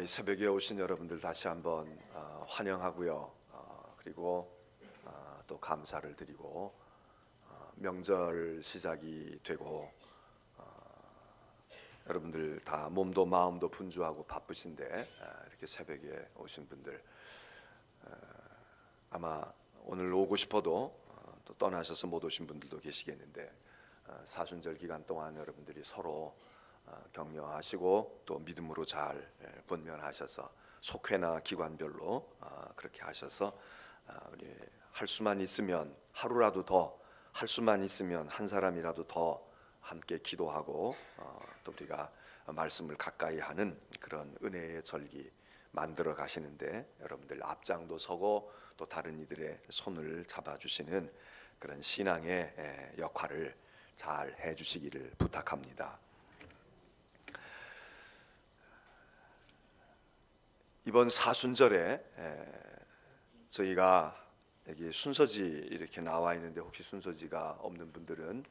이 새벽에 오신 여러분들 다시 한번 환영하고요. 그리고 또 감사를 드리고 명절 시작이 되고 여러분들 다 몸도 마음도 분주하고 바쁘신데 이렇게 새벽에 오신 분들 아마 오늘 오고 싶어도 또 떠나셔서 못 오신 분들도 계시겠는데 사순절 기간 동안 여러분들이 서로 격려하시고 또 믿음으로 잘 권면하셔서 속회나 기관별로 그렇게 하셔서 우리 할 수만 있으면 하루라도 더 할 수만 있으면 한 사람이라도 더 함께 기도하고 또 우리가 말씀을 가까이 하는 그런 은혜의 절기 만들어 가시는데 여러분들 앞장도 서고 또 다른 이들의 손을 잡아주시는 그런 신앙의 역할을 잘 해주시기를 부탁합니다. 이번 사순절에 저희가 여기 순서지 이렇게 나와 있는데 혹시 순서지가 없는 분들은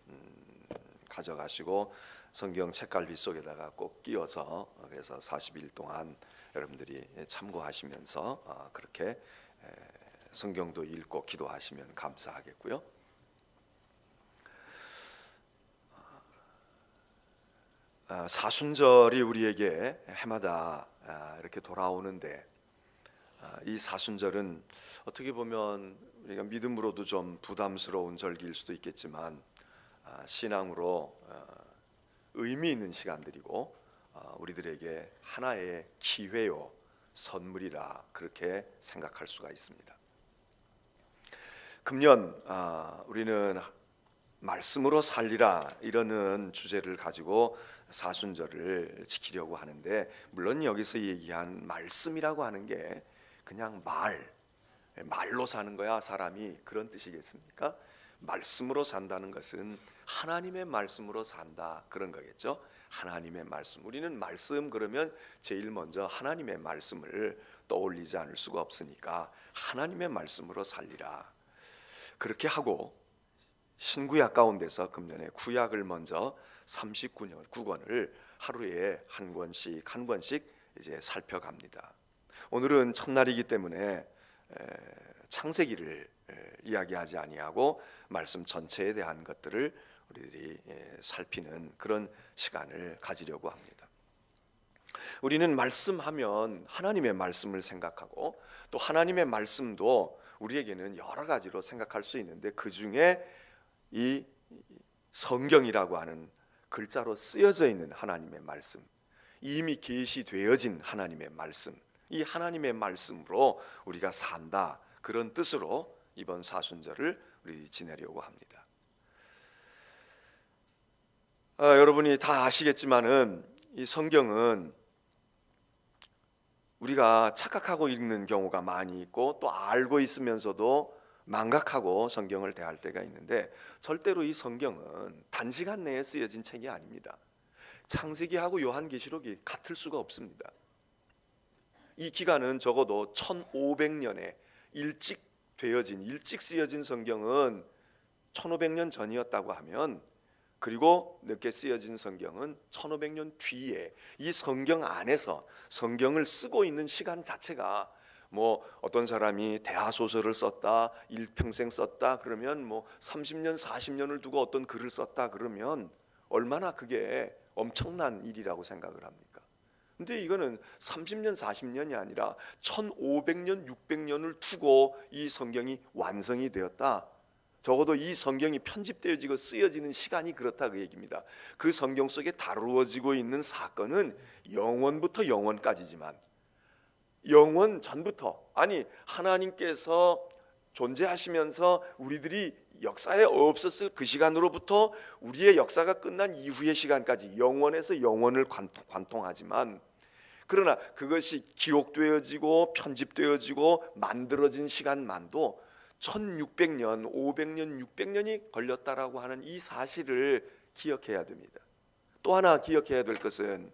가져가시고 성경 책갈피 속에다가 꼭 끼워서 그래서 40일 동안 여러분들이 참고하시면서 그렇게 성경도 읽고 기도하시면 감사하겠고요. 사순절이 우리에게 해마다 이렇게 돌아오는데 이 사순절은 어떻게 보면 우리가 믿음으로도 좀 부담스러운 절기일 수도 있겠지만 신앙으로 의미 있는 시간들이고 우리들에게 하나의 기회요 선물이라 그렇게 생각할 수가 있습니다. 금년 우리는 말씀으로 살리라 이러는 주제를 가지고 사순절을 지키려고 하는데 물론 여기서 얘기한 말씀이라고 하는 게 그냥 말로 사는 거야 사람이 그런 뜻이겠습니까? 말씀으로 산다는 것은 하나님의 말씀으로 산다 그런 거겠죠. 하나님의 말씀, 우리는 말씀 그러면 제일 먼저 하나님의 말씀을 떠올리지 않을 수가 없으니까 하나님의 말씀으로 살리라 그렇게 하고 신구약 가운데서 금년에 구약을 먼저 39권을 하루에 한 권씩 이제 살펴갑니다. 오늘은 첫날이기 때문에 창세기를 이야기하지 아니하고 말씀 전체에 대한 것들을 우리들이 살피는 그런 시간을 가지려고 합니다. 우리는 말씀하면 하나님의 말씀을 생각하고 또 하나님의 말씀도 우리에게는 여러 가지로 생각할 수 있는데 그 중에 이 성경이라고 하는 글자로 쓰여져 있는 하나님의 말씀, 이미 계시되어진 하나님의 말씀, 이 하나님의 말씀으로 우리가 산다 그런 뜻으로 이번 사순절을 우리 지내려고 합니다. 여러분이 다 아시겠지만은 이 성경은 우리가 착각하고 읽는 경우가 많이 있고 또 알고 있으면서도 망각하고 성경을 대할 때가 있는데 절대로 이 성경은 단시간 내에 쓰여진 책이 아닙니다. 창세기하고 요한계시록이 같을 수가 없습니다. 이 기간은 적어도 1500년에 일찍 쓰여진 성경은 1500년 전이었다고 하면 그리고 늦게 쓰여진 성경은 1500년 뒤에 이 성경 안에서 성경을 쓰고 있는 시간 자체가 뭐 어떤 사람이 대하소설을 썼다 일평생 썼다 그러면 뭐 30년 40년을 두고 어떤 글을 썼다 그러면 얼마나 그게 엄청난 일이라고 생각을 합니까? 근데 이거는 30년 40년이 아니라 1500년 600년을 두고 이 성경이 완성이 되었다. 적어도 이 성경이 편집되어지고 쓰여지는 시간이 그렇다 그 얘기입니다. 그 성경 속에 다루어지고 있는 사건은 영원부터 영원까지지만 영원 전부터 아니 하나님께서 존재하시면서 우리들이 역사에 없었을 그 시간으로부터 우리의 역사가 끝난 이후의 시간까지 영원에서 영원을 관통하지만 그러나 그것이 기록되어지고 편집되어지고 만들어진 시간만도 1600년, 500년, 600년이 걸렸다라고 하는 이 사실을 기억해야 됩니다. 또 하나 기억해야 될 것은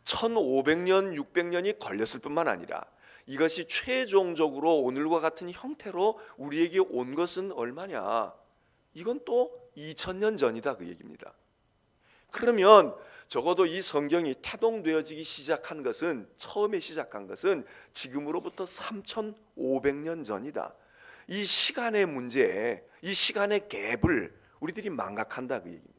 1500년, 600년이 걸렸을 뿐만 아니라 이것이 최종적으로 오늘과 같은 형태로 우리에게 온 것은 얼마냐? 이건 또 2000년 전이다 그 얘기입니다. 그러면 적어도 이 성경이 태동되어지기 시작한 것은, 처음에 시작한 것은 지금으로부터 3,500년 전이다. 이 시간의 문제, 이 시간의 갭을 우리들이 망각한다, 그 얘기입니다.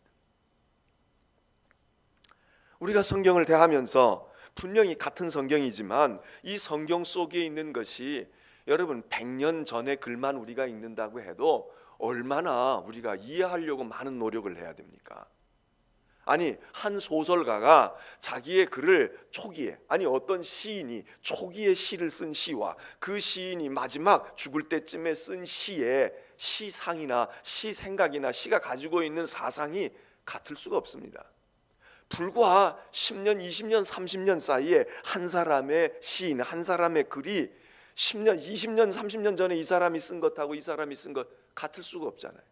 우리가 성경을 대하면서 분명히 같은 성경이지만 이 성경 속에 있는 것이 여러분 100년 전의 글만 우리가 읽는다고 해도 얼마나 우리가 이해하려고 많은 노력을 해야 됩니까? 아니, 한 소설가가 자기의 글을 초기에, 아니 어떤 시인이 초기에 시를 쓴 시와 그 시인이 마지막 죽을 때쯤에 쓴 시의 시상이나 시 생각이나 시가 가지고 있는 사상이 같을 수가 없습니다. 불과 10년, 20년, 30년 사이에 한 사람의 시인, 한 사람의 글이 10년, 20년, 30년 전에 이 사람이 쓴 것하고 이 사람이 쓴 것 같을 수가 없잖아요.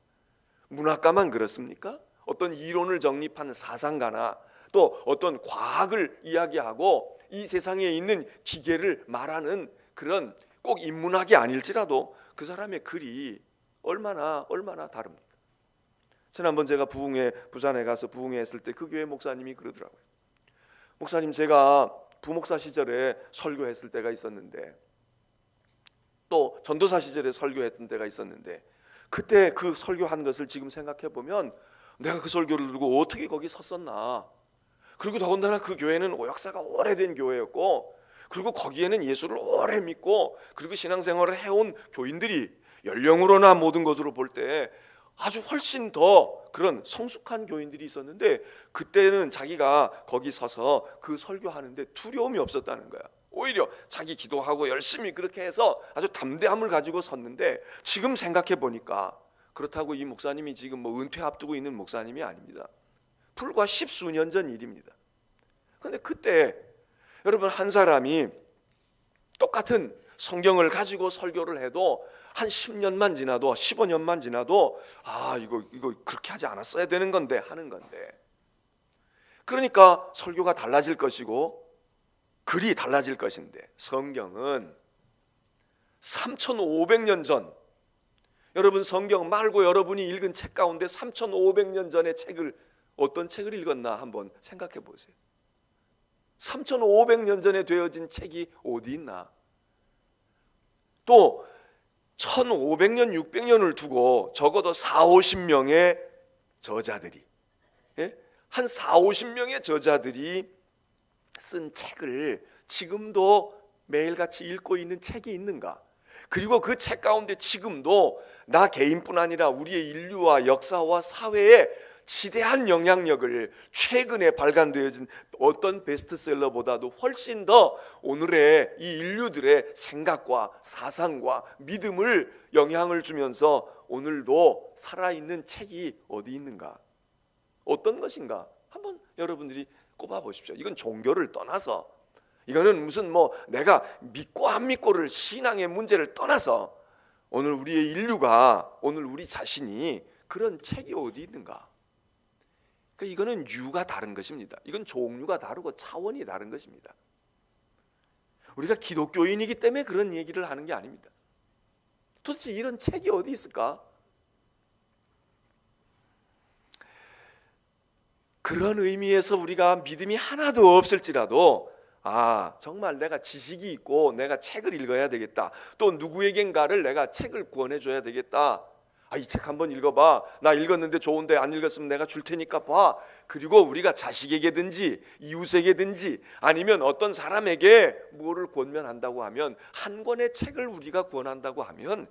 문학가만 그렇습니까? 어떤 이론을 정립하는 사상가나 또 어떤 과학을 이야기하고 이 세상에 있는 기계를 말하는 그런 꼭 인문학이 아닐지라도 그 사람의 글이 얼마나 다릅니까? 지난번 제가 부산에 가서 부흥회 했을 때 그 교회 목사님이 그러더라고요. 목사님, 제가 부목사 시절에 설교했을 때가 있었는데 또 전도사 시절에 설교했던 때가 있었는데 그때 그 설교한 것을 지금 생각해 보면 내가 그 설교를 들고 어떻게 거기 섰었나. 그리고 더군다나 그 교회는 역사가 오래된 교회였고 그리고 거기에는 예수를 오래 믿고 그리고 신앙생활을 해온 교인들이 연령으로나 모든 것으로 볼 때 아주 훨씬 더 그런 성숙한 교인들이 있었는데 그때는 자기가 거기 서서 그 설교하는데 두려움이 없었다는 거야. 오히려 자기 기도하고 열심히 그렇게 해서 아주 담대함을 가지고 섰는데 지금 생각해 보니까 그렇다고 이 목사님이 지금 뭐 은퇴 앞두고 있는 목사님이 아닙니다. 불과 10수년 전 일입니다. 그런데 그때 여러분 한 사람이 똑같은 성경을 가지고 설교를 해도 한 10년만 지나도 15년만 지나도 이거 그렇게 하지 않았어야 되는 건데 하는 건데 그러니까 설교가 달라질 것이고 글이 달라질 것인데 성경은 3,500년 전 여러분 성경 말고 여러분이 읽은 책 가운데 3,500년 전의 책을 어떤 책을 읽었나 한번 생각해 보세요. 3,500년 전에 되어진 책이 어디 있나? 또 1,500년, 600년을 두고 적어도 40-50명의 저자들이 한 40-50명의 저자들이 쓴 책을 지금도 매일같이 읽고 있는 책이 있는가? 그리고 그 책 가운데 지금도 나 개인뿐 아니라 우리의 인류와 역사와 사회에 지대한 영향력을 최근에 발간되어진 어떤 베스트셀러보다도 훨씬 더 오늘의 이 인류들의 생각과 사상과 믿음을 영향을 주면서 오늘도 살아있는 책이 어디 있는가? 어떤 것인가? 한번 여러분들이 꼽아 보십시오. 이건 종교를 떠나서 이거는 무슨 내가 믿고 안 믿고를 신앙의 문제를 떠나서 오늘 우리의 인류가 오늘 우리 자신이 그런 책이 어디 있는가? 그러니까 이거는 유가 다른 것입니다. 이건 종류가 다르고 차원이 다른 것입니다. 우리가 기독교인이기 때문에 그런 얘기를 하는 게 아닙니다. 도대체 이런 책이 어디 있을까? 그런 의미에서 우리가 믿음이 하나도 없을지라도 정말 내가 지식이 있고 내가 책을 읽어야 되겠다. 또 누구에겐가를 내가 책을 구원해 줘야 되겠다. 이 책 한번 읽어봐. 나 읽었는데 좋은데 안 읽었으면 내가 줄 테니까 봐. 그리고 우리가 자식에게든지 이웃에게든지 아니면 어떤 사람에게 무엇을 권면한다고 하면 한 권의 책을 우리가 구원한다고 하면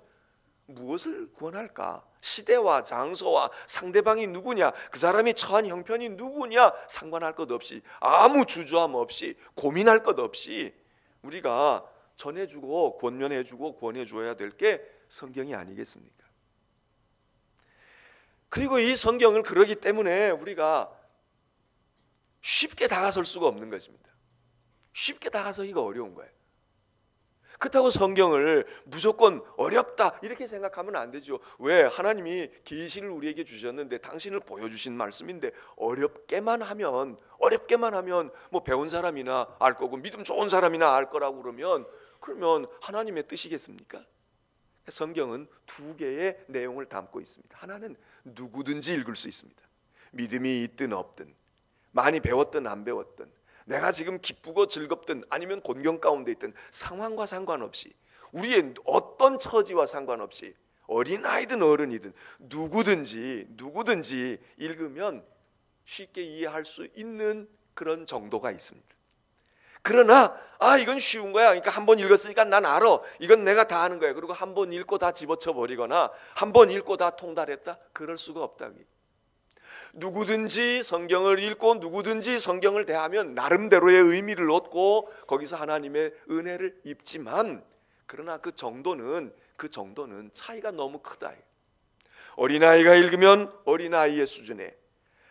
무엇을 구원할까? 시대와 장소와 상대방이 누구냐, 그 사람이 처한 형편이 누구냐 상관할 것 없이 아무 주저함 없이 고민할 것 없이 우리가 전해주고 권면해주고 권해줘야 될 게 성경이 아니겠습니까? 그리고 이 성경을 그러기 때문에 우리가 쉽게 다가설 수가 없는 것입니다. 쉽게 다가서기가 어려운 거예요. 그렇다고 성경을 무조건 어렵다 이렇게 생각하면 안 되죠. 왜? 하나님이 계시를 우리에게 주셨는데 당신을 보여주신 말씀인데 어렵게만 하면 배운 사람이나 알 거고 믿음 좋은 사람이나 알 거라고 그러면 하나님의 뜻이겠습니까? 성경은 두 개의 내용을 담고 있습니다. 하나는 누구든지 읽을 수 있습니다. 믿음이 있든 없든 많이 배웠든 안 배웠든, 내가 지금 기쁘고 즐겁든 아니면 곤경 가운데 있든 상황과 상관없이, 우리의 어떤 처지와 상관없이 어린아이든 어른이든 누구든지 읽으면 쉽게 이해할 수 있는 그런 정도가 있습니다. 그러나 이건 쉬운 거야, 그러니까 한 번 읽었으니까 난 알아, 이건 내가 다 아는 거야, 그리고 한 번 읽고 다 집어쳐 버리거나 한 번 읽고 다 통달했다, 그럴 수가 없다. 누구든지 성경을 읽고 누구든지 성경을 대하면 나름대로의 의미를 얻고 거기서 하나님의 은혜를 입지만, 그러나 그 정도는 차이가 너무 크다. 어린아이가 읽으면 어린아이의 수준에,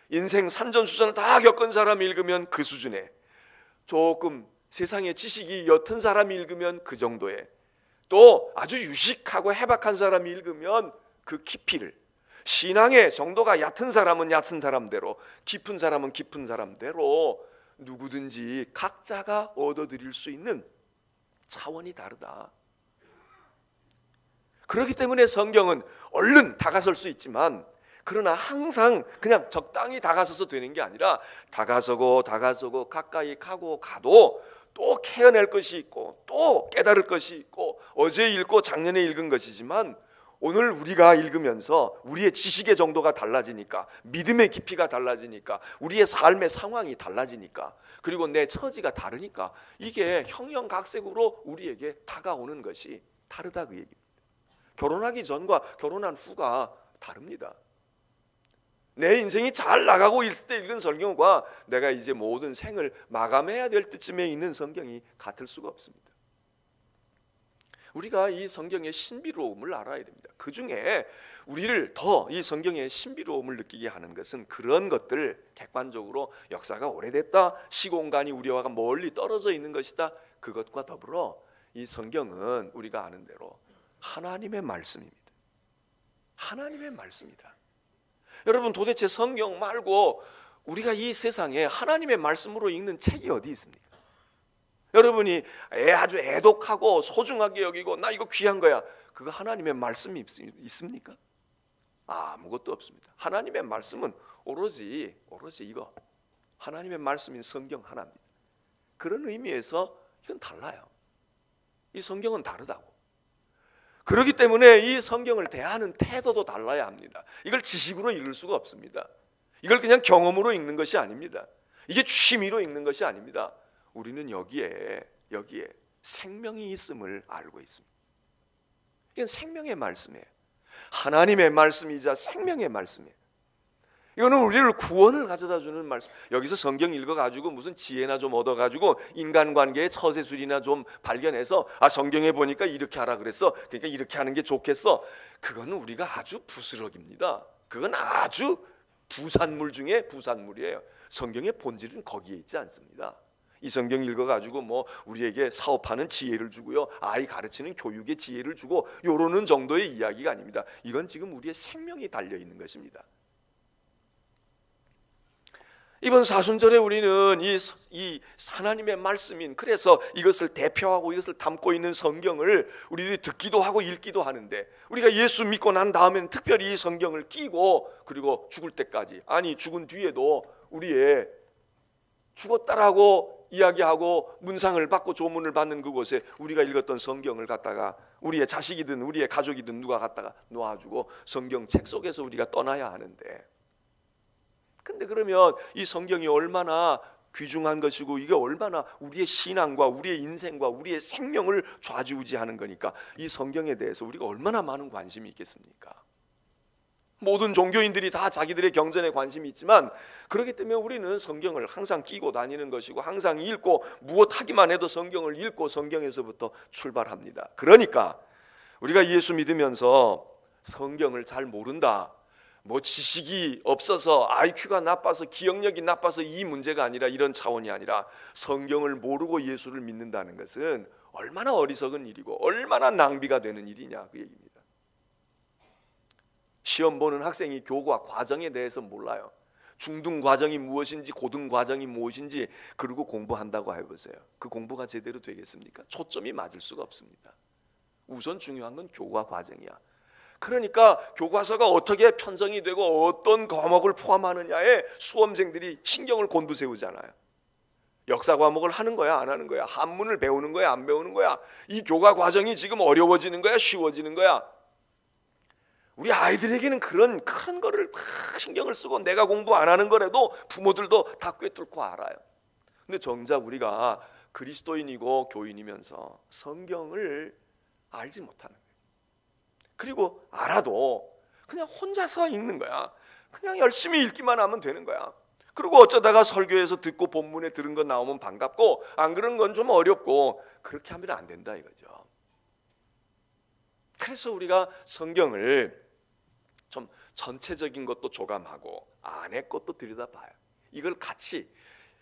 인생 산전수전을 다 겪은 사람이 읽으면 그 수준에, 조금 세상의 지식이 옅은 사람이 읽으면 그 정도에, 또 아주 유식하고 해박한 사람이 읽으면 그 깊이를, 신앙의 정도가 얕은 사람은 얕은 사람대로, 깊은 사람은 깊은 사람대로 누구든지 각자가 얻어들일 수 있는 차원이 다르다. 그렇기 때문에 성경은 얼른 다가설 수 있지만, 그러나 항상 그냥 적당히 다가서서 되는 게 아니라 다가서고 가까이 가도 또 캐어낼 것이 있고 또 깨달을 것이 있고, 어제 읽고 작년에 읽은 것이지만 오늘 우리가 읽으면서 우리의 지식의 정도가 달라지니까, 믿음의 깊이가 달라지니까, 우리의 삶의 상황이 달라지니까, 그리고 내 처지가 다르니까 이게 형형각색으로 우리에게 다가오는 것이 다르다, 그 얘기입니다. 결혼하기 전과 결혼한 후가 다릅니다. 내 인생이 잘 나가고 있을 때 읽은 성경과 내가 이제 모든 생을 마감해야 될 때쯤에 있는 성경이 같을 수가 없습니다. 우리가 이 성경의 신비로움을 알아야 됩니다. 그 중에 우리를 더 이 성경의 신비로움을 느끼게 하는 것은 그런 것들, 객관적으로 역사가 오래됐다, 시공간이 우리와 멀리 떨어져 있는 것이다, 그것과 더불어 이 성경은 우리가 아는 대로 하나님의 말씀입니다. 하나님의 말씀이다. 여러분, 도대체 성경 말고 우리가 이 세상에 하나님의 말씀으로 읽는 책이 어디 있습니까? 여러분이 아주 애독하고 소중하게 여기고 나 이거 귀한 거야, 그거 하나님의 말씀이 있습니까? 아무것도 없습니다. 하나님의 말씀은 오로지 이거 하나님의 말씀인 성경 하나입니다. 그런 의미에서 이건 달라요. 이 성경은 다르다고. 그렇기 때문에 이 성경을 대하는 태도도 달라야 합니다. 이걸 지식으로 읽을 수가 없습니다. 이걸 그냥 경험으로 읽는 것이 아닙니다. 이게 취미로 읽는 것이 아닙니다. 우리는 여기에 생명이 있음을 알고 있습니다. 이건 생명의 말씀이에요. 하나님의 말씀이자 생명의 말씀이에요. 이거는 우리를 구원을 가져다 주는 말씀. 여기서 성경 읽어가지고 무슨 지혜나 좀 얻어가지고 인간관계의 처세술이나 좀 발견해서 성경에 보니까 이렇게 하라 그랬어, 그러니까 이렇게 하는 게 좋겠어, 그거는 우리가 아주 부스럭입니다. 그건 아주 부산물 중에 부산물이에요. 성경의 본질은 거기에 있지 않습니다. 이 성경 읽어가지고 뭐 우리에게 사업하는 지혜를 주고요, 아이 가르치는 교육의 지혜를 주고 요러는 정도의 이야기가 아닙니다. 이건 지금 우리의 생명이 달려있는 것입니다. 이번 사순절에 우리는 이 하나님의 말씀인, 그래서 이것을 대표하고 이것을 담고 있는 성경을 우리들이 듣기도 하고 읽기도 하는데, 우리가 예수 믿고 난 다음에는 특별히 이 성경을 끼고, 그리고 죽을 때까지, 아니 죽은 뒤에도 우리의 죽었다라고 이야기하고 문상을 받고 조문을 받는 그곳에 우리가 읽었던 성경을 갖다가 우리의 자식이든 우리의 가족이든 누가 갖다가 놓아주고 성경책 속에서 우리가 떠나야 하는데, 근데 그러면 이 성경이 얼마나 귀중한 것이고 이게 얼마나 우리의 신앙과 우리의 인생과 우리의 생명을 좌지우지하는 거니까 이 성경에 대해서 우리가 얼마나 많은 관심이 있겠습니까? 모든 종교인들이 다 자기들의 경전에 관심이 있지만, 그렇기 때문에 우리는 성경을 항상 끼고 다니는 것이고 항상 읽고, 무엇 하기만 해도 성경을 읽고 성경에서부터 출발합니다. 그러니까 우리가 예수 믿으면서 성경을 잘 모른다, 뭐 지식이 없어서 IQ가 나빠서 기억력이 나빠서 이 문제가 아니라, 이런 차원이 아니라 성경을 모르고 예수를 믿는다는 것은 얼마나 어리석은 일이고 얼마나 낭비가 되는 일이냐, 그 얘기입니다. 시험 보는 학생이 교과 과정에 대해서 몰라요. 중등 과정이 무엇인지 고등 과정이 무엇인지 그러고 공부한다고 해보세요. 그 공부가 제대로 되겠습니까? 초점이 맞을 수가 없습니다. 우선 중요한 건 교과 과정이야. 그러니까 교과서가 어떻게 편성이 되고 어떤 과목을 포함하느냐에 수험생들이 신경을 곤두세우잖아요. 역사 과목을 하는 거야, 안 하는 거야? 한문을 배우는 거야, 안 배우는 거야? 이 교과 과정이 지금 어려워지는 거야, 쉬워지는 거야? 우리 아이들에게는 그런 큰 거를 막 신경을 쓰고 내가 공부 안 하는 거라도 부모들도 다 꿰뚫고 알아요. 근데 정작 우리가 그리스도인이고 교인이면서 성경을 알지 못하는 거예요. 그리고 알아도 그냥 혼자서 읽는 거야. 그냥 열심히 읽기만 하면 되는 거야. 그리고 어쩌다가 설교에서 듣고 본문에 들은 거 나오면 반갑고, 안 그런 건 좀 어렵고, 그렇게 하면 안 된다 이거죠. 그래서 우리가 성경을 좀 전체적인 것도 조감하고 안에 것도 들여다봐요. 이걸 같이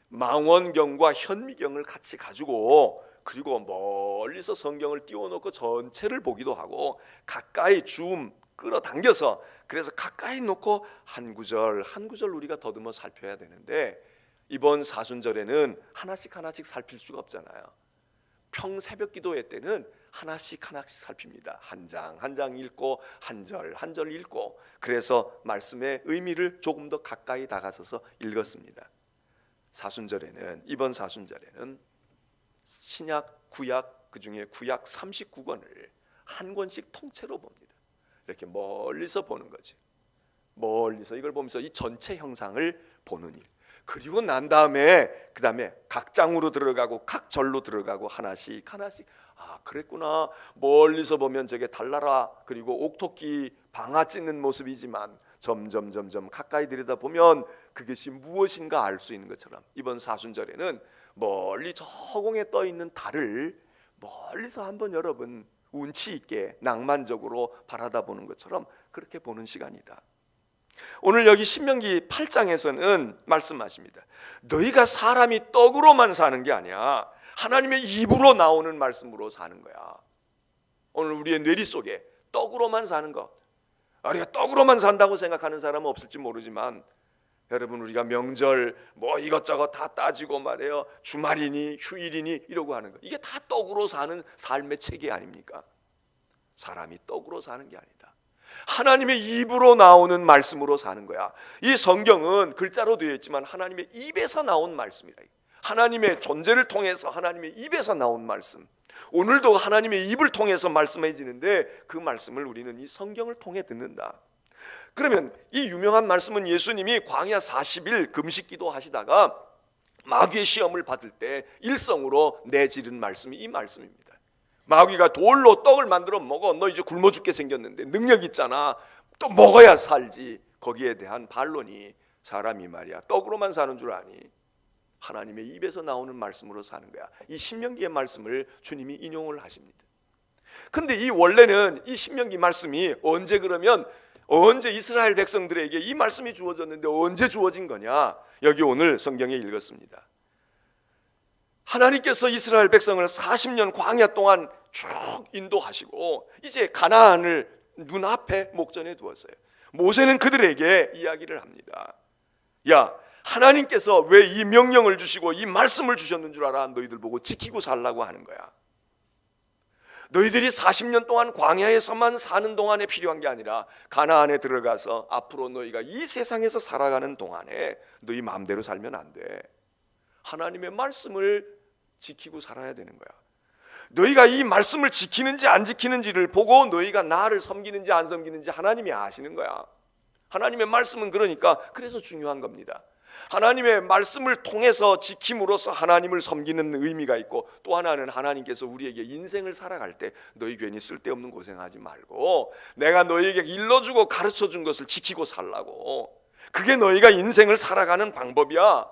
망원경과 현미경을 같이 가지고, 그리고 멀리서 성경을 띄워놓고 전체를 보기도 하고, 가까이 줌 끌어당겨서, 그래서 가까이 놓고 한 구절 한 구절 우리가 더듬어 살펴야 되는데, 이번 사순절에는 하나씩 살필 수가 없잖아요. 평새벽 기도회 때는 하나씩 살핍니다. 한 장 한 장 읽고 한 절 한 절 읽고, 그래서 말씀의 의미를 조금 더 가까이 다가서서 읽었습니다. 사순절에는, 이번 사순절에는 신약, 구약, 그중에 구약 39권을 한 권씩 통째로 봅니다. 이렇게 멀리서 보는 거지. 멀리서 이걸 보면서 이 전체 형상을 보는 일. 그리고 난 다음에 각 장으로 들어가고 각 절로 들어가고 하나씩 아, 그랬구나. 멀리서 보면 저게 달나라 그리고 옥토끼 방아 찢는 모습이지만 점점 가까이 들여다보면 그것이 무엇인가 알 수 있는 것처럼, 이번 사순절에는 멀리 저 허공에 떠 있는 달을 멀리서 한번 여러분 운치 있게 낭만적으로 바라다 보는 것처럼 그렇게 보는 시간이다. 오늘 여기 신명기 8장에서는 말씀하십니다. 너희가 사람이 떡으로만 사는 게 아니야. 하나님의 입으로 나오는 말씀으로 사는 거야. 오늘 우리의 뇌리 속에 떡으로만 사는 것, 우리가 떡으로만 산다고 생각하는 사람은 없을지 모르지만, 여러분 우리가 명절 뭐 이것저것 다 따지고 말이에요. 주말이니 휴일이니 이러고 하는 거, 이게 다 떡으로 사는 삶의 체계 아닙니까? 사람이 떡으로 사는 게 아니다. 하나님의 입으로 나오는 말씀으로 사는 거야. 이 성경은 글자로 되어 있지만 하나님의 입에서 나온 말씀이라. 하나님의 존재를 통해서 하나님의 입에서 나온 말씀. 오늘도 하나님의 입을 통해서 말씀해지는데, 그 말씀을 우리는 이 성경을 통해 듣는다. 그러면 이 유명한 말씀은 예수님이 광야 40일 금식기도 하시다가 마귀의 시험을 받을 때 일성으로 내지른 말씀이 이 말씀입니다. 마귀가 돌로 떡을 만들어 먹어. 너 이제 굶어 죽게 생겼는데 능력 있잖아. 또 먹어야 살지. 거기에 대한 반론이, 사람이 말이야 떡으로만 사는 줄 아니? 하나님의 입에서 나오는 말씀으로 사는 거야. 이 신명기의 말씀을 주님이 인용을 하십니다. 근데 이 원래는 이 신명기 말씀이 언제 이스라엘 백성들에게 이 말씀이 주어졌는데 언제 주어진 거냐? 여기 오늘 성경에 읽었습니다. 하나님께서 이스라엘 백성을 40년 광야 동안 쭉 인도하시고 이제 가나안을 눈앞에 목전에 두었어요. 모세는 그들에게 이야기를 합니다. 야, 하나님께서 왜 이 명령을 주시고 이 말씀을 주셨는 줄 알아? 너희들 보고 지키고 살라고 하는 거야. 너희들이 40년 동안 광야에서만 사는 동안에 필요한 게 아니라 가나안에 들어가서 앞으로 너희가 이 세상에서 살아가는 동안에 너희 마음대로 살면 안 돼. 하나님의 말씀을 지키고 살아야 되는 거야. 너희가 이 말씀을 지키는지 안 지키는지를 보고 너희가 나를 섬기는지 안 섬기는지 하나님이 아시는 거야. 하나님의 말씀은 그러니까 그래서 중요한 겁니다. 하나님의 말씀을 통해서 지킴으로써 하나님을 섬기는 의미가 있고, 또 하나는 하나님께서 우리에게 인생을 살아갈 때 너희 괜히 쓸데없는 고생하지 말고 내가 너희에게 일러주고 가르쳐준 것을 지키고 살라고. 그게 너희가 인생을 살아가는 방법이야.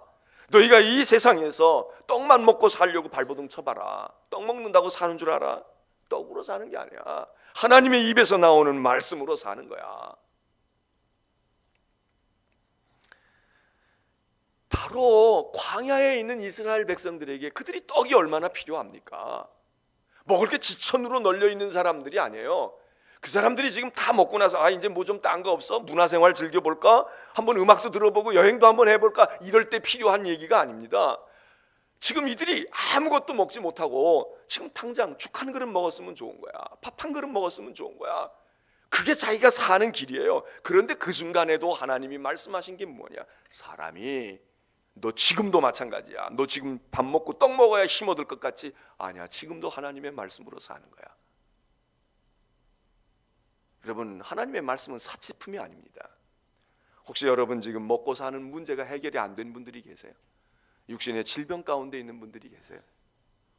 너희가 이 세상에서 떡만 먹고 살려고 발버둥 쳐봐라. 떡 먹는다고 사는 줄 알아? 떡으로 사는 게 아니야. 하나님의 입에서 나오는 말씀으로 사는 거야. 바로 광야에 있는 이스라엘 백성들에게 그들이 떡이 얼마나 필요합니까? 먹을 게 지천으로 널려 있는 사람들이 아니에요. 그 사람들이 지금 다 먹고 나서 이제 뭐 좀 딴 거 없어? 문화생활 즐겨볼까? 한번 음악도 들어보고 여행도 한번 해볼까? 이럴 때 필요한 얘기가 아닙니다. 지금 이들이 아무것도 먹지 못하고 지금 당장 죽 한 그릇 먹었으면 좋은 거야. 밥 한 그릇 먹었으면 좋은 거야. 그게 자기가 사는 길이에요. 그런데 그 순간에도 하나님이 말씀하신 게 뭐냐? 사람이 너 지금도 마찬가지야. 너 지금 밥 먹고 떡 먹어야 힘 얻을 것 같지? 아니야. 지금도 하나님의 말씀으로 사는 거야. 여러분, 하나님의 말씀은 사치품이 아닙니다. 혹시 여러분 지금 먹고 사는 문제가 해결이 안 된 분들이 계세요? 육신의 질병 가운데 있는 분들이 계세요?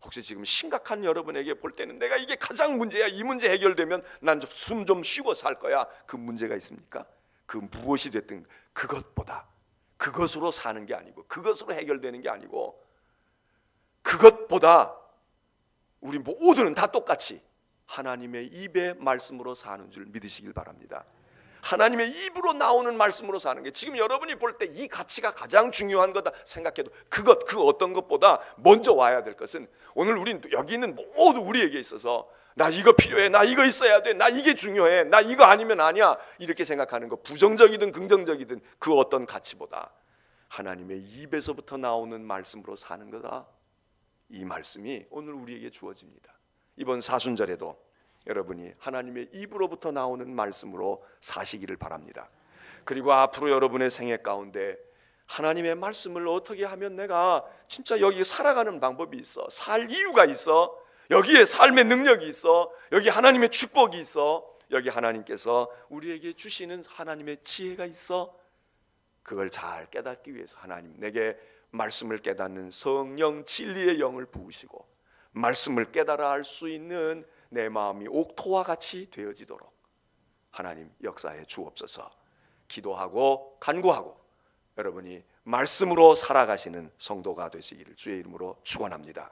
혹시 지금 심각한 여러분에게 볼 때는 내가 이게 가장 문제야, 이 문제 해결되면 난 숨 좀 쉬고 살 거야, 그 문제가 있습니까? 그 무엇이 됐든 그것보다, 그것으로 사는 게 아니고, 그것으로 해결되는 게 아니고, 그것보다 우리 모두는 다 똑같이 하나님의 입의 말씀으로 사는 줄 믿으시길 바랍니다. 하나님의 입으로 나오는 말씀으로 사는 게, 지금 여러분이 볼 때 이 가치가 가장 중요한 거다 생각해도 그 어떤 것보다 먼저 와야 될 것은, 오늘 우린 여기 있는 모두 우리에게 있어서 나 이거 필요해, 나 이거 있어야 돼, 나 이게 중요해, 나 이거 아니면 아니야, 이렇게 생각하는 거, 부정적이든 긍정적이든 그 어떤 가치보다 하나님의 입에서부터 나오는 말씀으로 사는 거다. 이 말씀이 오늘 우리에게 주어집니다. 이번 사순절에도 여러분이 하나님의 입으로부터 나오는 말씀으로 사시기를 바랍니다. 그리고 앞으로 여러분의 생애 가운데 하나님의 말씀을 어떻게 하면 내가 진짜 여기 살아가는 방법이 있어, 살 이유가 있어, 여기에 삶의 능력이 있어, 여기 하나님의 축복이 있어, 여기 하나님께서 우리에게 주시는 하나님의 지혜가 있어, 그걸 잘 깨닫기 위해서 하나님 내게 말씀을 깨닫는 성령 진리의 영을 부으시고, 말씀을 깨달아 알 수 있는 내 마음이 옥토와 같이 되어지도록 하나님 역사해 주옵소서. 기도하고 간구하고 여러분이 말씀으로 살아가시는 성도가 되시기를 주의 이름으로 축원합니다.